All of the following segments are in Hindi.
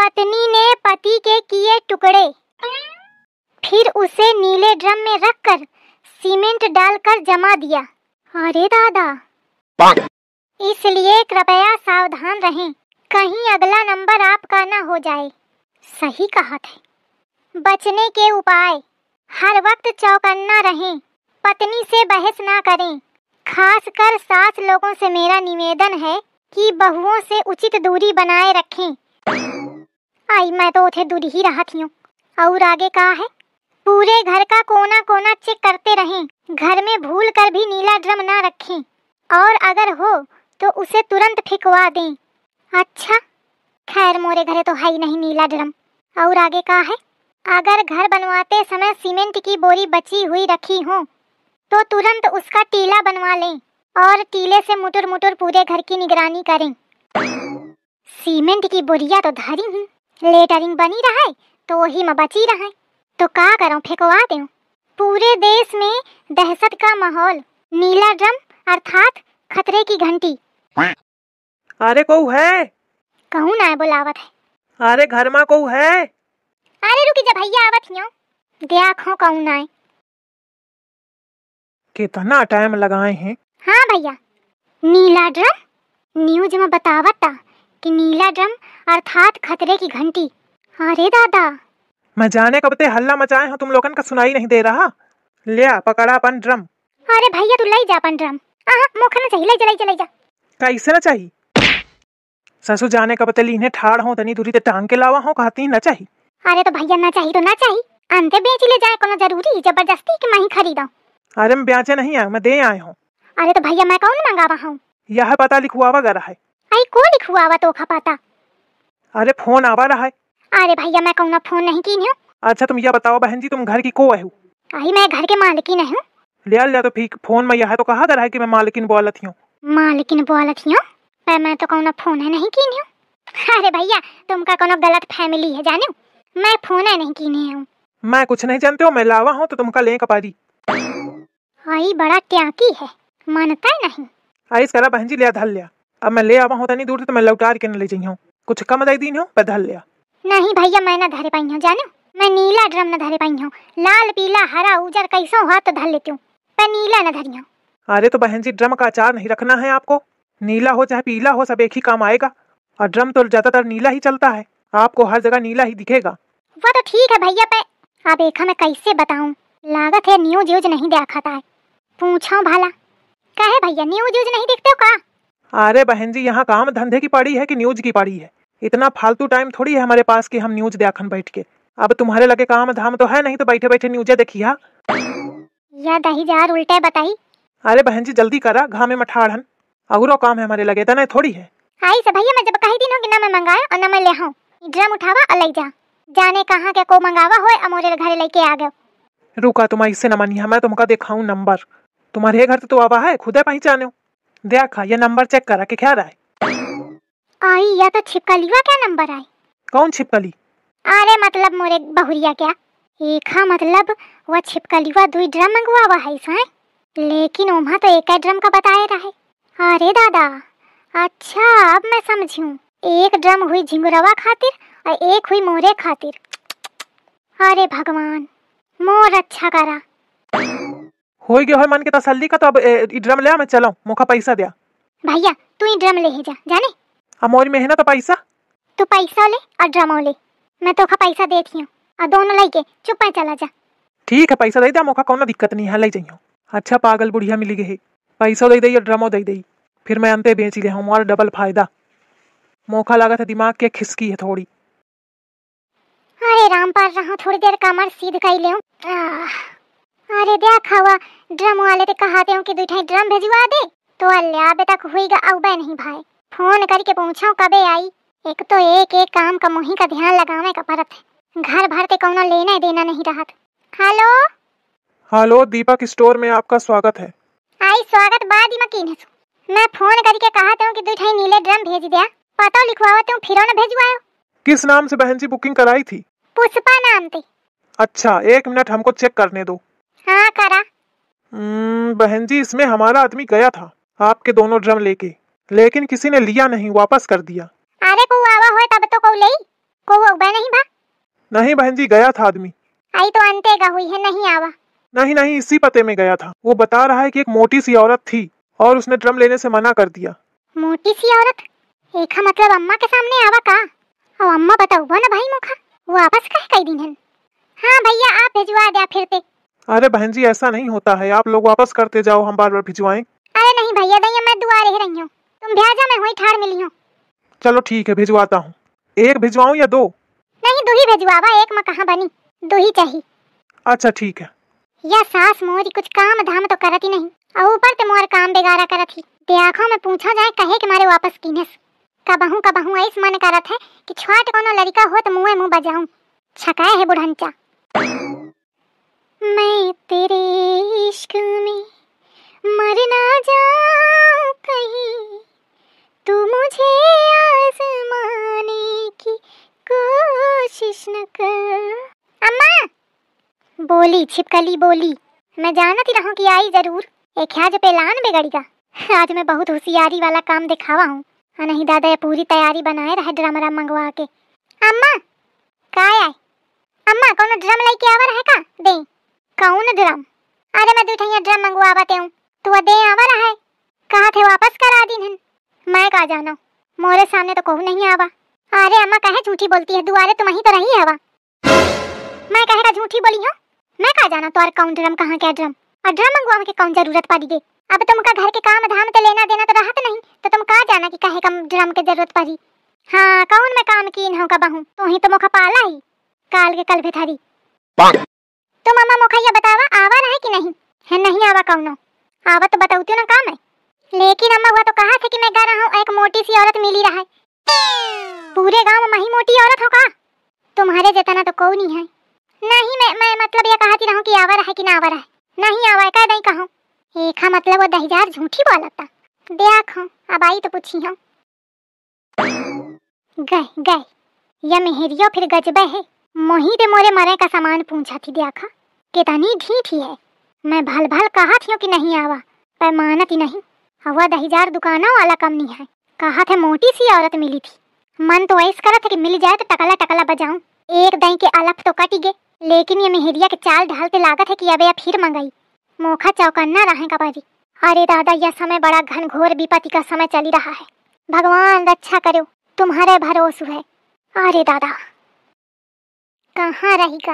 पत्नी ने पति के किए टुकड़े, फिर उसे नीले ड्रम में रखकर सीमेंट डालकर जमा दिया। अरे दादा, इसलिए कृपया सावधान रहें, कहीं अगला नंबर आपका ना हो जाए। सही कहा था। बचने के उपाय: हर वक्त चौकन्ना रहें, पत्नी से बहस ना करें। खासकर सास लोगों से मेरा निवेदन है कि बहुओं से उचित दूरी बनाए रखें। आई मैं तो उसे दूर ही रहा थी। और आगे कहा है, पूरे घर का कोना कोना चेक करते रहें, घर में भूल कर भी नीला ड्रम ना रखें, और अगर हो तो उसे तुरंत फेंकवा दें। अच्छा, खैर मोरे घरे तो है ही नहीं नीला ड्रम। और आगे कहा है, अगर घर बनवाते समय सीमेंट की बोरी बची हुई रखी हो तो तुरंत उसका टीला बनवा लें और टीले से मुटर मुटर पूरे घर की निगरानी करें। सीमेंट की बोरिया तो धरी हूँ, लेटरिंग बनी रहा है तो वही में बची रहा है, तो का करूं, फेंकवा दूं। पूरे देश में दहशत का माहौल, नीला ड्रम अर्थात खतरे की घंटी। अरे कौ है? कौन आए बुलावत है? अरे घर में कौ है? अरे रुकी जा भैया, आवत हियो, देखो कौन आए। कितना टाइम लगाए हैं? हाँ भैया, नीला ड्रम न्यूज में बतावता कि नीला ड्रम अर्थात खतरे की घंटी। अरे दादा, मैं जाने कब ते हल्ला मचाए हो, तुम लोगन का सुनाई नहीं दे रहा। लिया पकड़ा अपन ड्रम। अरे भैया तू लाई जा अपन ड्रम। मुख न चाहिए, लाई जा। कैसे न चाहिए? ससु जाने कब ते लीने ठाड़ हो, तनी दूरी ते टांग के लावा हो, कहती न चाहिए। अरे तो भैया ना चाहिए तो ना चाहिए, अंते बेच ले जाए, कोनो जरूरी जबरदस्ती कि मैं ही खरीदा? अरे मैं ब्याचे नहीं आया, मैं दे आए हूँ। अरे तो भैया मैं कौन मंगावा हूँ? यह पता लिखवावा गया है। आई को लिखवावा तो खपाता? अरे फोन आवा रहा है। अरे भैया मैं कौन फोन नहीं की हूँ। अच्छा तुम यह बताओ बहन जी, तुम घर की को है? आई मैं घर के मालिकी नहीं हूँ। लिया तो फिर फोन में यह तो कहा गया है कि मैं मालकिन बोलत हूँ। मालकिन बोलत हूँ? पर मैं तो कौन फोन है नहीं की हूँ। अरे भैया तुमका कोनो गलत फैमिली है जानो, मैं फोन है नहीं की हूँ। मैं कुछ नहीं जानते हो, मैं लावा हूँ तो तुमका ले कपारी। आई बड़ा ट्याकी है, मानता ही नहीं। आइस करा बहन जी, लिया धल लिया। अब मैं ले आवा हूँ तनी दूर तो मैं लौटार के न ले जाई हूँ, कुछ कम दई दी हूँ पर धल लिया। नहीं भैया मैं ना धरे पाई हूँ जानो, मैं नीला ड्रम न धरे पाई हूँ। लाल पीला हरा उजर कैसो हाथ तो धर लेती हूँ, पर नीला न धरी हूँ। अरे तो बहन जी ड्रम का अचार नहीं रखना है आपको, नीला हो चाहे पीला हो सब एक ही काम आएगा, और ड्रम तो ज्यादातर नीला ही चलता है, आपको हर जगह नीला ही दिखेगा। वो तो ठीक है भैया, पे अब एक मैं कैसे बताऊं, लागत है न्यूज यूज नहीं देखता है। पूछो भला कहे भैया न्यूज यूज नहीं देखते हो का? अरे बहन जी यहाँ काम धंधे की पड़ी है कि न्यूज की पड़ी है? इतना फालतू टाइम थोड़ी है हमारे पास कि हम न्यूज देखन बैठ के। अब तुम्हारे लगे काम धाम तो है नहीं तो बैठे बैठे न्यूज देखिया या दही जार उल्टे बताई। अरे बहन जी जल्दी करा, घामे में ठाड़न, और काम है हमारे लगे, तना थोड़ी है। आई से भैया मैं जब कही दिन हो कि ना मैं मंगाया और ना मैं ले आऊं, ड्रम उठावा और ले जा, जाने कहाँ के को मंगावा होए अमोरे घर लेके आ गए। रुका तुम इससे न मनिया, मैं तुमका दिखाऊं नंबर, तुम्हारे घर तो आवा है खुदे पहचाने। देखा ये नंबर चेक करा के क्या रहा है। आई या तो छिपकलीवा क्या नंबर आए? कौन छिपकली? अरे मतलब मोरे बहुरिया क्या एक मतलब वह छिपकलीवा 2 ड्रम मंगवावा है साए, लेकिन वहाँ तो एक ड्रम का बताए रहे। अरे दादा, अच्छा अब मैं समझूं, एक ड्रम हुई झिंगुरवा खातिर और एक हुई मोरे खातिर। अरे भगवान, मोर अच्छा करा। हो गया है मन के तसल्ली का, तो अब ड्रम ले मैं चलो, मुखा पैसा दिया। भैया तू ही ड्रम ले ही जा, जाने मोरी मेहनत तो पैसा, तू पैसा ले और ड्रम ले, मैं तो पैसा देती हूँ और दोनों लेके चुप चला जा। ठीक है पैसा दे दिया, मौका कौन दिक्कत नहीं है, ले जाइयो। अच्छा पागल बुढ़िया मिली गई, पैसा दे दी और ड्रमो दे दी, फिर मैं अंते बेच ले हूँ और डबल फायदा। मौका लगा था दिमाग के खिसकी है थोड़ी। अरे राम पार रहा थोड़ी देर कमर सीध कर ले। अरे देखा हुआ ड्रम वाले तो कहते हो कि 2 ड्रम भेजवा दे, तो अल्लाह अबे तक हुईगा अबे नहीं भाई, फोन करके पूछो कबे आई। एक तो एक काम का मुही का ध्यान लगाने का परत है, घर भर के कौनो लेना देना नहीं रहा। हेलो हेलो, दीपक स्टोर में आपका स्वागत है। आई स्वागत बाद में की मैं फोन करके कहते हूँ कि 2 नीले ड्रम भेज दिया, पता लिखवाते हूँ फिर न भेजवाओ। किस नाम से बहन जी बुकिंग कराई थी? पुष्पा नाम थी। अच्छा 1 मिनट हमको चेक करने दो। हाँ करा। बहन जी इसमें हमारा आदमी गया था आपके दोनों ड्रम लेके, लेकिन किसी ने लिया नहीं, वापस कर दिया। अरे को आवा होए तब तो को ले, को नहीं बहन जी, गया था आदमी। आई तो अंतेगा हुई है, नहीं आवा। नहीं नहीं, इसी पते में गया था। वो बता रहा है कि एक मोटी सी औरत थी और उसने ड्रम लेने से मना कर दिया। मोटी सी औरत? एक मतलब अम्मा के सामने आवा का? और अम्मा बताऊ ना भाई मुखा, वापस कह कई दिन है। हाँ भैया, आप भिजवा दे फिरते। अरे बहन जी, ऐसा नहीं होता है, आप लोग वापस करते जाओ, हम बार बार भिजवाएं। अरे नहीं भैया, दैया मैं दुआ रह रही हूँ, तुम भेजा, मैं वही ठाड़ मिली हूँ। चलो ठीक है, भिजवाता हूँ। एक भिजवाऊं या दो? नहीं, दो ही भिजवावा, एक में कहाँ बनी, दो ही चाहिए। अच्छा ठीक है। या सास मोरी कुछ काम धाम तो करती नहीं, और ऊपर ते मोर काम बेगारा करत ही। देखो मैं पूछा जाए कहे के मारे वापस कीनेस। कबहू ऐस मन करत है कि छाट कोनो लड़का हो तो मुँह बजाऊं। छकाए है बुढ़ंचा। मैं तेरे इश्क में मर ना जाऊं कहीं, तू मुझे आज़माने की कोशिश न कर। अम्मा बोली, छिपकली बोली, मैं जानती रहूं कि आई जरूर। एक आज पेलान बिगड़ेगा। आज मैं बहुत होशियारी वाला काम दिखावा हूँ। नहीं दादा, ये पूरी तैयारी बनाए रहे ड्रम मंगवा के। अम्मा काय आए? अम्मा कौन ड्रम लेके आवा रहे का? दे कौन ड्रम? अरे मैं दूठैया ड्रम मंगवावते हूँ, तू दे आवा रहे। कहा थे वापस करा दिन। मैं का जाना, मोरे सामने तो कहू नहीं आवा। अरे अम्मा कहे झूठी बोलती है, दुआरे तुम ही तो रही हवा। मैं कहे का झूठी बोली हूँ? मैं का जाना तो कौन ड्रम कहाँ क्या ड्रम, और ड्रम मंगवा के कौन जरूरत पड़ी गे। अब तुमका घर के काम धाम तो लेना देना तो रहत नहीं, तो तुम का जाना कि कहे कम ड्रम के जरूरत पड़ी। हाँ कौन मैं काम कीन हूँ कबहू, तो ही तो मोखा पाला ही काल के कल भेथारी। तुम अम्मा मोखा ये बतावा आवा रहे कि नहीं है? नहीं आवा कौनो, आवा तो बताऊती ना काम है। लेकिन अम्मा हुआ तो कहा था कि मैं गा रहा हूँ, एक मोटी सी औरत मिली रहा है। पूरे गांव में ही मोटी औरत हो का? तुम्हारे जितना तो कोई नहीं है। नहीं मैं मतलब ये कहती रहूं कि आवा रहा है कि ना आवा रहा है। नहीं आवा का नहीं कहूं, एक मतलब वो 10,000 झूठी बोलता। देखो अब आई तो पूछी हूं। गए या मेहरियो फिर गजबे है, मोही दे मोरे मरे का सामान पूछा थी। देखा कितनी ढीठी है। मैं भल भल कहा थी कि नहीं आवा, पर मानती नहीं। हवा 10,000 दुकानों वाला कम नहीं है। कहा था मोटी सी औरत मिली थी, मन तो ऐसा करा था कि मिल जाए तो टकला टकला बजाऊं। एक दई के अलफ तो कटी गे, लेकिन ये मेहरिया के चाल ढालते लागत है कि अब यह फिर मंगाई। मोखा चौकन्ना रहे का बाजी। अरे दादा, यह समय बड़ा घनघोर विपत्ति का समय चली रहा है। भगवान रक्षा करो, तुम्हारे भरोसे है। अरे दादा कहाँ रहेगा,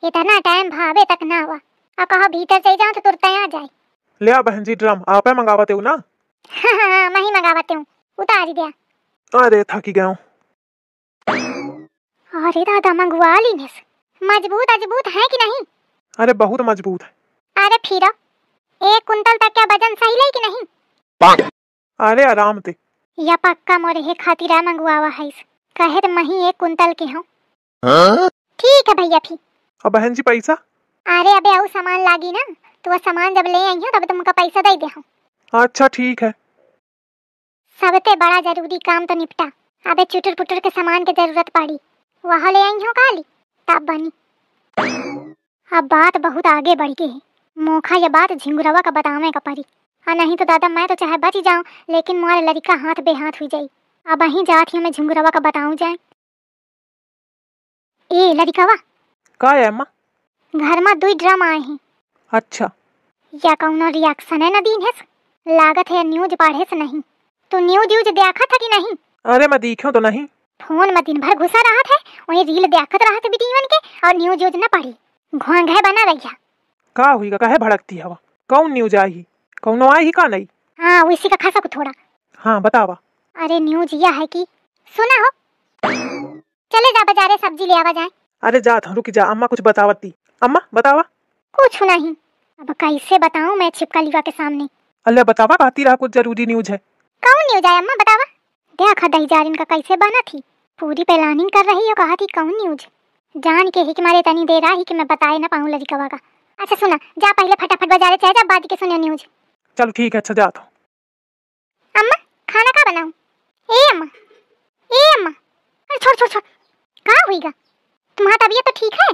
इतना टाइम भावे तक ना हुआ। अब कहा भीतर से जाऊं तो तुरंत आ जाए। ले आ बहन जी ड्रम, आप मंगावते हो ना? हाँ मैं ही मंगावती हूँ, उतार दिया। अरे थकी गया हूँ। अरे दादा मंगवा ली ने, मजबूत अजबूत है कि नहीं? अरे बहुत मजबूत है। अरे फिर 1 कुंटल तक क्या वजन सही ले कि नहीं? अरे आराम से। या पक्का मोरे खातिर मंगवावा है, कहे तो मही 1 कुंटल के हूँ। ठीक है भैया फिर। अब बहन जी पैसा? अरे अबे और सामान लागी ना, तो वह सामान जब ले आई हूँ तब तुमका पैसा दे दे हूँ। अच्छा ठीक है। सबसे बड़ा जरूरी काम तो निपटा, अबे चुटर पुटर के सामान की जरूरत पड़ी, वहाँ ले आई हूँ काली तब बनी। अब बात बहुत आगे बढ़ गई है। मोखा ये बात झिंगुरवा का बतावे का पड़ी, और नहीं तो दादा मैं तो चाहे बच जाऊं, लेकिन मोरे लड़का हाथ बेहाथ हुई जाई। अब वहीं जात मैं झिंगुरवा का बताऊं जाए। ए लड़कावा का है अम्मा? घर में 2 ड्रम आए हैं। अच्छा, या कौनो रिएक्शन है न दीन है, लागत है न्यूज पढ़े से नहीं। तो न्यूज देखा था कि नहीं? अरे मैं देखूं तो नहीं। फोन में दिन भर घुसा रहा था, वही रील देखत रहा था बीटीवन के, और न्यूज न पढ़ी, घोंघे बना रही। का हुई का काहे भड़कती हवा? कौन न्यूज आई? कौनो आई ही का नहीं? हाँ उसी का खासा को थोड़ा। हाँ बतावा। अरे न्यूज यह है कि सुना हो, चले जा बाजारे सब्जी ले आवा जाए। अरे जा था, रुक जा, अम्मा कुछ बतावती। अम्मा बतावा। कुछ नहीं, अब कैसे बताऊं मैं छिपकलीवा के सामने। अल्लाह बतावा, कहती रहा कुछ जरूरी न्यूज है। कौन न्यूज है अम्मा बतावा? देखा 10,000 इनका कैसे बना थी, पूरी प्लानिंग कर रही हो। कहा थी कौन न्यूज, जान के ही कि मारे तनी दे रहा ही कि मैं बताए ना पाऊं लड़कवा का। अच्छा सुना, जा पहले फटाफट बाजारे चले जा, बाद के सुनियो न्यूज। चलो ठीक है, अच्छा जाता हूँ। अम्मा खाना का बनाऊं? ए अम्मा, ए अम्मा, अरे छोड़ का हुईगा? तुम्हारा तबीयत तो ठीक है?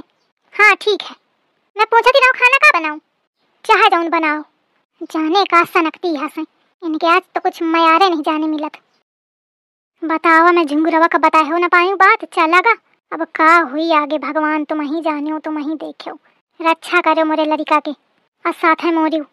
हाँ ठीक है, मैं पूछती रहूं खाना का बनाऊं? चाहे जाऊं बनाओ, जाने का सनकती यहाँ से, इनके आज तो कुछ मयारे नहीं जाने मिलत। बतावा मैं झुंगुरवा का बताए हो ना पाऊं बात, चलेगा अब का हुई आगे भगवान तुम ही जानियो, तुम ही देखियो। रक्षा करो मोरे लड़का के और साथ है मोरियो।